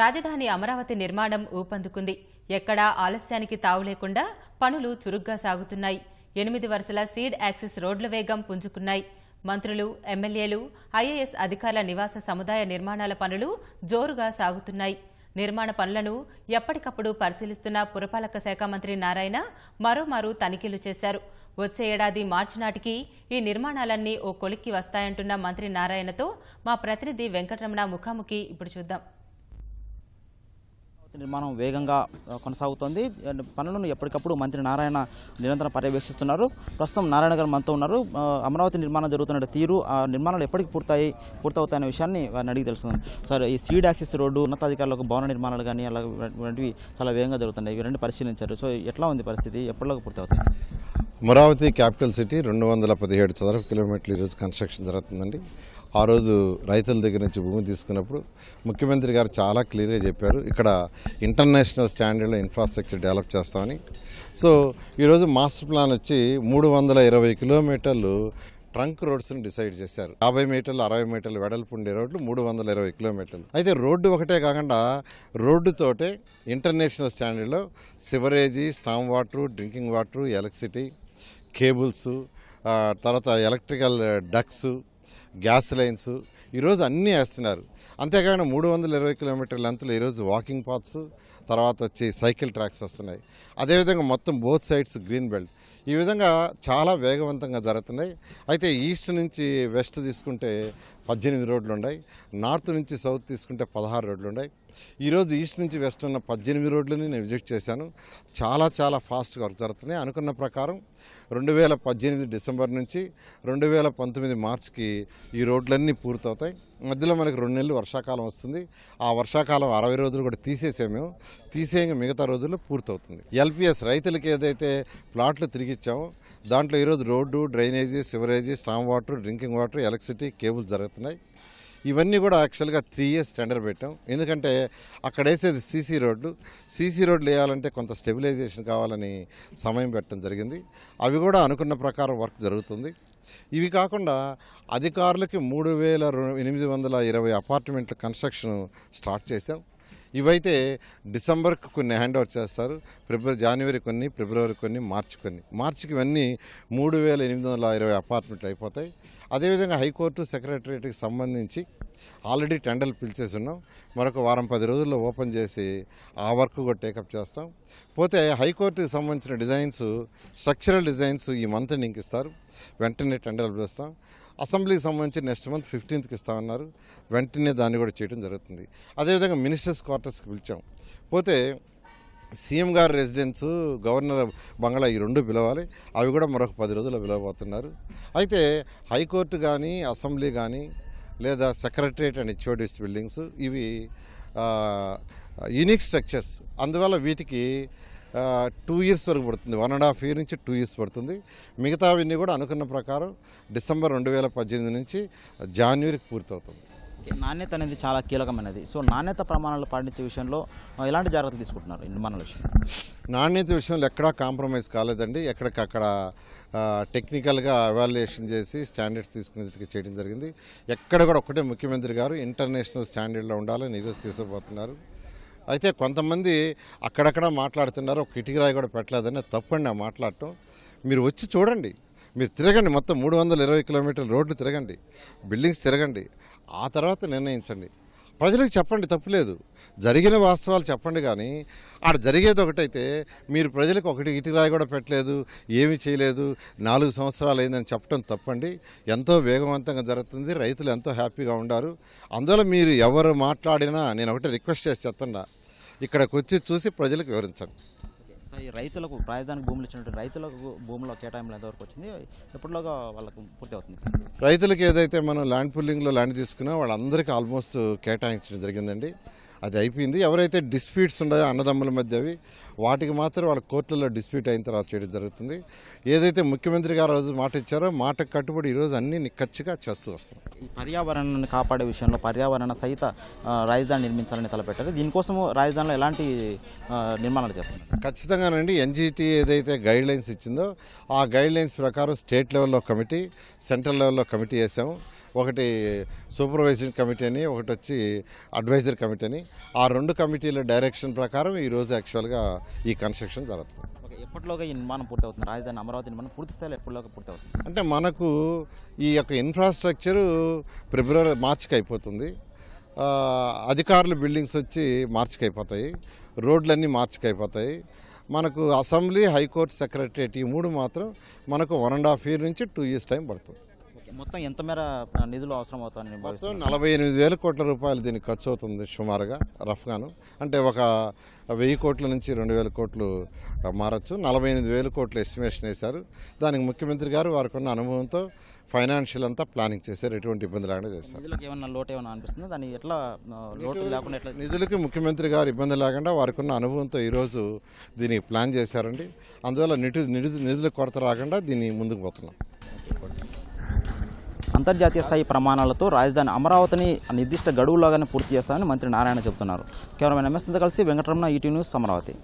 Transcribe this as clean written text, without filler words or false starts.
రాజధాని అమరావతి నిర్మాణం ఊపందుకుంది. ఎక్కడా ఆలస్యానికి తావు లేకుండా పనులు చురుగ్గా సాగుతున్నాయి. 8 వరుసల సీడ్ యాక్సిస్ రోడ్ల వేగం పుంజుకున్నాయి. మంత్రులు, ఎమ్మెల్యేలు, ఐఏఎస్ అధికారుల నివాస సముదాయ నిర్మాణాల పనులు జోరుగా సాగుతున్నాయి. నిర్మాణ పనులను ఎప్పటికప్పుడు పరిశీలిస్తున్న పురపాలక శాఖ మంత్రి నారాయణ మరోమారు తనిఖీలు చేశారు. వచ్చే ఏడాది మార్చి నాటికి ఈ నిర్మాణాలన్నీ ఓ కొలిక్కి వస్తాయంటున్న మంత్రి నారాయణతో మా ప్రతినిధి వెంకటరమణ ముఖాముఖి ఇప్పుడు చూద్దాం. నిర్మాణం వేగంగా కొనసాగుతోంది. పనులను ఎప్పటికప్పుడు మంత్రి నారాయణ నిరంతరం పర్యవేక్షిస్తున్నారు. ప్రస్తుతం నారాయణ గారు మనతో ఉన్నారు. అమరావతి నిర్మాణం జరుగుతున్న తీరు, ఆ నిర్మాణాలు ఎప్పటికి పూర్తవుతాయనే విషయాన్ని వారిని అడిగి తెలుస్తుంది. సార్, ఈ సీడ్ యాక్సిస్ రోడ్డు, ఉన్నతాధికారులకు భవన నిర్మాణాలు కానీ అలాంటివి చాలా వేగంగా జరుగుతున్నాయి. ఇవి రెండు పరిశీలించారు. సో ఎట్లా ఉంది పరిస్థితి, ఎప్పటిలోకి పూర్తవుతాయి? అమరావతి క్యాపిటల్ సిటీ 217 చదరపు కిలోమీటర్లు ఈరోజు కన్స్ట్రక్షన్ జరుగుతుందండి. ఆ రోజు రైతుల దగ్గర నుంచి భూమి తీసుకున్నప్పుడు ముఖ్యమంత్రి గారు చాలా క్లియర్గా చెప్పారు, ఇక్కడ ఇంటర్నేషనల్ స్టాండర్డ్లో ఇన్ఫ్రాస్ట్రక్చర్ డెవలప్ చేస్తామని. సో ఈరోజు మాస్టర్ ప్లాన్ వచ్చి 320 కిలోమీటర్లు ట్రంక్ రోడ్స్ని డిసైడ్ చేశారు. 50 మీటర్లు 60 మీటర్లు వెడల్పు ఉండే రోడ్లు 320 కిలోమీటర్లు. అయితే రోడ్డు ఒకటే కాకుండా రోడ్డుతోటే ఇంటర్నేషనల్ స్టాండర్డ్లో sewerage, storm water, drinking water, electricity, cables, తర్వాత ఎలక్ట్రికల్ డక్స్, గ్యాస్ లైన్స్ ఈరోజు అన్నీ వేస్తున్నారు. అంతేకాకుండా 320 కిలోమీటర్ల లెంత్లో ఈరోజు వాకింగ్ పాత్స్, తర్వాత వచ్చి సైకిల్ ట్రాక్స్ వస్తున్నాయి. అదేవిధంగా మొత్తం బోత్ సైడ్స్ గ్రీన్ బెల్ట్. ఈ విధంగా చాలా వేగవంతంగా జరుగుతున్నాయి. అయితే ఈస్ట్ నుంచి వెస్ట్ తీసుకుంటే 18 రోడ్లు ఉన్నాయి, నార్త్ నుంచి సౌత్ తీసుకుంటే 16 రోడ్లు ఉన్నాయి. ఈరోజు ఈస్ట్ నుంచి వెస్ట్ ఉన్న 18 రోడ్లని నేను విజిట్ చేశాను. చాలా ఫాస్ట్గా వర్క్ జరుగుతున్నాయి. అనుకున్న ప్రకారం 2018 డిసెంబర్ నుంచి 2019 మార్చికి ఈ రోడ్లన్నీ పూర్తవుతాయి. మధ్యలో మనకు 2 నెలలు వర్షాకాలం వస్తుంది. ఆ వర్షాకాలం 60 రోజులు కూడా తీసేసాము. తీసేయంగా మిగతా రోజుల్లో పూర్తవుతుంది. ఎల్పిఎస్ రైతులకి ఏదైతే ప్లాట్లు తిరిగిచ్చామో దాంట్లో ఈరోజు road, drainage, సివరేజీ, storm water, drinking water, electricity, cables జరుగుతున్నాయి. ఇవన్నీ కూడా యాక్చువల్గా 3 ఇయర్స్ టెండర్ పెట్టాం. ఎందుకంటే అక్కడ వేసేది సీసీ రోడ్లు వేయాలంటే కొంత స్టెబిలైజేషన్ కావాలని సమయం పెట్టడం జరిగింది. అవి కూడా అనుకున్న ప్రకారం వర్క్ జరుగుతుంది. ఇవి కాకుండా అధికారులకి 3820 అపార్ట్మెంట్ల కన్స్ట్రక్షన్ స్టార్ట్ చేశాం. ఇవైతే డిసెంబర్కి కొన్ని హ్యాండ్ ఓవర్ చేస్తారు. జనవరి కొన్ని, ఫిబ్రవరి కొన్ని, మార్చికి ఇవన్నీ 3820 అపార్ట్మెంట్లు అయిపోతాయి. అదేవిధంగా హైకోర్టు సెక్రటరియట్కి సంబంధించి ఆల్రెడీ టెండర్లు పిలిచేసి ఉన్నాం. మరొక వారం 10 రోజుల్లో ఓపెన్ చేసి ఆ వర్క్ కూడా టేకప్ చేస్తాం. పోతే హైకోర్టుకి సంబంధించిన డిజైన్స్, స్ట్రక్చరల్ డిజైన్స్ ఈ మంత్ ఇంక ఇస్తారు. వెంటనే టెండర్లు పిలుస్తాం. అసెంబ్లీకి సంబంధించి నెక్స్ట్ మంత్ 15కి ఇస్తామన్నారు. వెంటనే దాన్ని కూడా చేయడం జరుగుతుంది. అదేవిధంగా మినిస్టర్స్ క్వార్టర్స్కి పిలిచాం. పోతే సీఎం గారి రెసిడెన్స్, గవర్నర్ బంగ్లా ఈ 2 పిలవాలి. అవి కూడా మరొక 10 రోజుల్లో పిలవబోతున్నారు. అయితే హైకోర్టు కానీ, అసెంబ్లీ కానీ, లేదా సెక్రటరియట్ అండ్ హెచ్ఓడిస్ బిల్డింగ్స్ ఇవి యూనిక్ స్ట్రక్చర్స్. అందువల్ల వీటికి 2 ఇయర్స్ వరకు పడుతుంది. 1.5 year నుంచి 2 years పడుతుంది. మిగతావన్నీ కూడా అనుకున్న ప్రకారం డిసెంబర్ 2018 నుంచి జనవరికి పూర్తవుతుంది. నాణ్యత అనేది చాలా కీలకమైనది. సో నాణ్యత ప్రమాణాలు పాటించే విషయంలో ఎలాంటి జాగ్రత్తలు తీసుకుంటున్నారు నిర్మాణాల విషయంలో? నాణ్యత విషయంలో ఎక్కడా కాంప్రమైజ్ కాలేదండి. ఎక్కడికక్కడ టెక్నికల్గా ఎవాల్యుయేషన్ చేసి స్టాండర్డ్స్ తీసుకునేందుకు చేయడం జరిగింది. ఎక్కడ కూడా ఒకటే ముఖ్యమంత్రి గారు ఇంటర్నేషనల్ స్టాండర్డ్లో ఉండాలని ఈరోజు తీసుకుపోతున్నారు. అయితే కొంతమంది అక్కడక్కడ మాట్లాడుతున్నారు, ఒక కిటికీరాయి కూడా పెట్టలేదని. తప్పండి ఆ మాట్లాడటం. మీరు వచ్చి చూడండి, మీరు తిరగండి, మొత్తం 320 కిలోమీటర్ల రోడ్లు తిరగండి, బిల్డింగ్స్ తిరగండి, ఆ తర్వాత నిర్ణయించండి. ప్రజలకు చెప్పండి, తప్పులేదు. జరిగిన వాస్తవాలు చెప్పండి. కానీ ఆడ జరిగేది ఒకటైతే మీరు ప్రజలకు ఒకటి ఇటురాయి కూడా పెట్టలేదు, ఏమీ చేయలేదు, 4 సంవత్సరాలు అయిందని చెప్పడం తప్పండి. ఎంతో వేగవంతంగా జరుగుతుంది. రైతులు ఎంతో హ్యాపీగా ఉన్నారు. అందువల్ల మీరు ఎవరు మాట్లాడినా నేను ఒకటి రిక్వెస్ట్ చేసి చెప్తున్నా, ఇక్కడికి వచ్చి చూసి ప్రజలకు వివరించండి. ఈ రైతులకు రాజధానికి భూములు ఇచ్చినటువంటి రైతులకు భూముల కేటాయింపులు ఎంతవరకు వచ్చింది, ఎప్పటిలోగా వాళ్ళకు పూర్తి అవుతుంది? రైతులకు ఏదైతే మనం ల్యాండ్ పుల్లింగ్లో ల్యాండ్ తీసుకున్నా వాళ్ళందరికీ ఆల్మోస్ట్ కేటాయించడం జరిగిందండి. అది అయిపోయింది. ఎవరైతే డిస్ప్యూట్స్ ఉన్నాయో అన్నదమ్ముల మధ్య అవి వాటికి మాత్రం వాళ్ళ కోర్టులలో డిస్ప్యూట్ అయిన తర్వాత చేయడం జరుగుతుంది. ఏదైతే ముఖ్యమంత్రి గారు రోజు మాట ఇచ్చారో మాటకు కట్టుబడి ఈరోజు అన్ని నిక్కచ్చిగా చేస్తూ వస్తున్నాం. ఈ పర్యావరణాన్ని కాపాడే విషయంలో పర్యావరణ సహిత రాజధాని నిర్మించాలని తలపెట్టారు. దీనికోసము రాజధానిలో ఎలాంటి నిర్మాణాలు చేస్తున్నారు? ఖచ్చితంగానండి. ఎన్జీటీ ఏదైతే గైడ్ లైన్స్ ఇచ్చిందో ఆ గైడ్ లైన్స్ ప్రకారం స్టేట్ లెవెల్లో కమిటీ, సెంట్రల్ లెవెల్లో కమిటీ వేసాము. ఒకటి సూపర్వైజింగ్ కమిటీ అని, ఒకటి వచ్చి అడ్వైజరీ కమిటీ అని. ఆ 2 కమిటీల డైరెక్షన్ ప్రకారం ఈరోజు యాక్చువల్గా ఈ కన్స్ట్రక్షన్ జరుగుతుంది. ఎప్పటిలోగా ఈ నిర్మాణం పూర్తవుతుంది? రాజధాని అమరావతి నిర్మాణం పూర్తి స్థాయిలో ఎప్పటిలోగా పూర్తవుతుంది? అంటే మనకు ఈ యొక్క ఇన్ఫ్రాస్ట్రక్చరు మార్చికి అయిపోతుంది. అధికారుల బిల్డింగ్స్ వచ్చి మార్చికి అయిపోతాయి, రోడ్లన్నీ మార్చికి అయిపోతాయి. మనకు అసెంబ్లీ, హైకోర్టు, సెక్రటరియట్ ఈ 3 మాత్రం మనకు 1.5 year నుంచి 2 years టైం పడుతుంది. మొత్తం ఎంత మేర నిధులు అవసరం అవుతాయని మొత్తం 48,000 కోట్ల రూపాయలు దీనికి ఖర్చు అవుతుంది సుమారుగా, రఫ్గాను. అంటే ఒక 1000 కోట్ల నుంచి 2,000 కోట్లు మారచ్చు. 48,000 కోట్లు ఎస్టిమేషన్ వేశారు. దానికి ముఖ్యమంత్రి గారు వారికి ఉన్న అనుభవంతో ఫైనాన్షియల్ అంతా ప్లానింగ్ చేశారు, ఎటువంటి ఇబ్బంది లేకుండా చేశారు. నిధులకు ఏమన్నా లోటు ఏమైనా అనిపిస్తుంది? దాన్ని ఎట్లా లోటు లేకుండా ఎట్లా? నిధులకి ముఖ్యమంత్రి గారు ఇబ్బంది లేకుండా వారికి ఉన్న అనుభవంతో ఈరోజు దీనికి ప్లాన్ చేశారండి. అందువల్ల నిధుల కొరత రాకుండా దీన్ని ముందుకు పోతున్నాం. అంతర్జాతీయ స్థాయి ప్రమాణాలతో రాజధాని అమరావతిని నిర్దిష్ట గడువులోగానే పూర్తి చేస్తామని మంత్రి నారాయణ చెబుతున్నారు. కెమెరామెన్ ఎంఎస్తో కలిసి వెంకటరమణ, ఈటీవీ న్యూస్, అమరావతి.